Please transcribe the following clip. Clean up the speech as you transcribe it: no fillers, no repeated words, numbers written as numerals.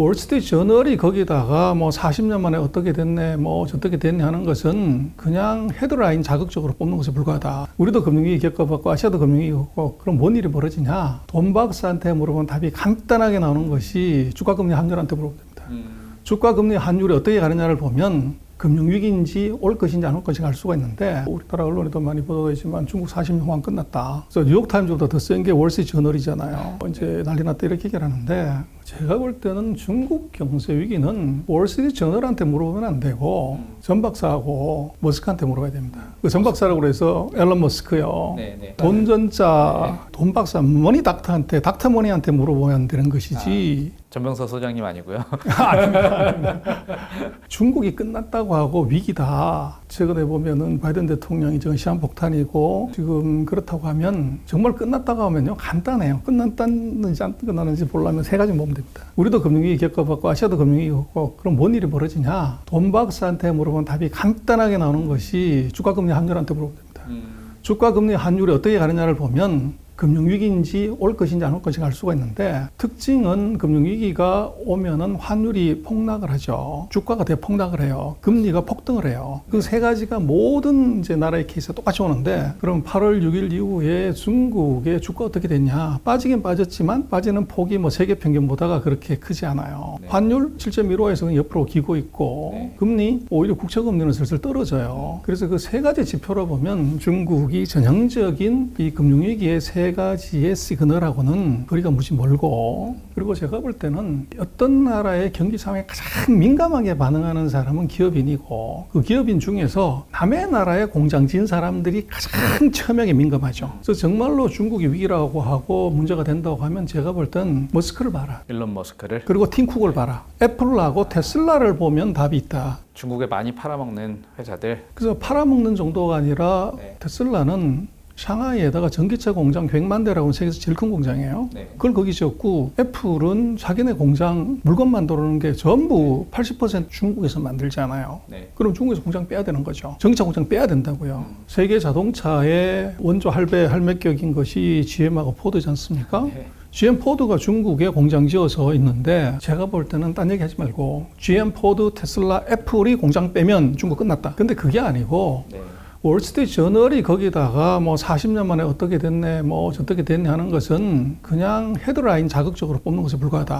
월스트리트 저널이 거기다가 뭐 40년 만에 어떻게 됐네, 뭐 어떻게 됐네 하는 것은 그냥 헤드라인 자극적으로 뽑는 것에 불과하다. 우리도 금융위기 겪어봤고 아시아도 금융위기 겪고 그럼 뭔 일이 벌어지냐? 돈 박사한테 물어보면 답이 간단하게 나오는 것이 주가금리 환율한테 물어보면 됩니다. 주가금리 환율이 어떻게 가느냐를 보면 금융위기인지 올 것인지 안 올 것인지 알 수가 있는데 우리나라 언론에도 많이 보도되지만 중국 40년 호황 끝났다. 그래서 뉴욕타임즈보다 더 센 게 월스트리트 저널이잖아요. 이제 난리 났다 이렇게 얘기를 하는데 제가 볼 때는 중국 경제 위기는 월스트리트 저널한테 물어보면 안 되고 전 박사하고 머스크한테 물어봐야 됩니다. 그 전 박사라고 그래서 앨런 머스크요. 돈전자 돈 박사 머니 닥터한테 닥터머니한테 물어보면 되는 것이지. 전병서 소장님 아니고요. 중국이 끝났다고 하고 위기다. 최근에 보면은 바이든 대통령이 지금 시한폭탄이고 지금 그렇다고 하면 정말 끝났다고 하면요 간단해요. 끝났는지 안 끝났는지 보려면 세 가지 보면 됩니다. 우리도 금융위기 겪어봤고 아시아도 금융위기 겪고 그럼 뭔 일이 벌어지냐? 돈 박사한테 물어보면 답이 간단하게 나오는 것이 주가금리 환율한테 물어보면 됩니다. 주가금리 환율이 어떻게 가느냐를 보면 금융위기인지 올 것인지 안 올 것인지 알 수가 있는데 특징은 금융위기가 오면은 환율이 폭락을 하죠. 주가가 대폭락을 해요. 금리가 폭등을 해요. 그 세 가지가 모든 이제 나라의 케이스가 똑같이 오는데 그럼 8월 6일 이후에 중국의 주가 어떻게 됐냐? 빠지긴 빠졌지만 빠지는 폭이 뭐 세계 평균보다가 그렇게 크지 않아요. 환율 7.15에서는 옆으로 기고 있고 금리 오히려 국채금리는 슬슬 떨어져요. 그래서 그 세 가지 지표로 보면 중국이 전형적인 이 금융위기의 세 가지의 시그널하고는 거리가 무지 멀고 그리고 제가 볼 때는 어떤 나라의 경기 상황에 가장 민감하게 반응하는 사람은 기업인이고 그 기업인 중에서 남의 나라에 공장 지은 사람들이 가장 첨예하게 민감하죠. 그래서 정말로 중국이 위기라고 하고 문제가 된다고 하면 제가 볼 땐 머스크를 봐라. 일론 머스크를. 그리고 팀쿡을 봐라. 애플하고 테슬라를 보면 답이 있다. 중국에 많이 팔아먹는 회사들. 그래서 팔아먹는 정도가 아니라 테슬라는 샹하이에다가 전기차 공장 100만 대라고 세계에서 제일 큰 공장이에요. 그걸 거기 지었고 애플은 자기네 공장 물건 만드는 게 전부 80% 중국에서 만들잖아요. 그럼 중국에서 공장 빼야 되는 거죠. 전기차 공장 빼야 된다고요. 세계 자동차의 원조 할매격인 것이 GM하고 포드지 않습니까? GM 포드가 중국에 공장 지어서 있는데 제가 볼 때는 딴 얘기 하지 말고 GM 포드, 테슬라, 애플이 공장 빼면 중국 끝났다. 근데 그게 아니고 월스트리트 저널이 거기다가 뭐 40년 만에 어떻게 됐네, 뭐 어떻게 됐네 하는 것은 그냥 헤드라인 자극적으로 뽑는 것에 불과하다.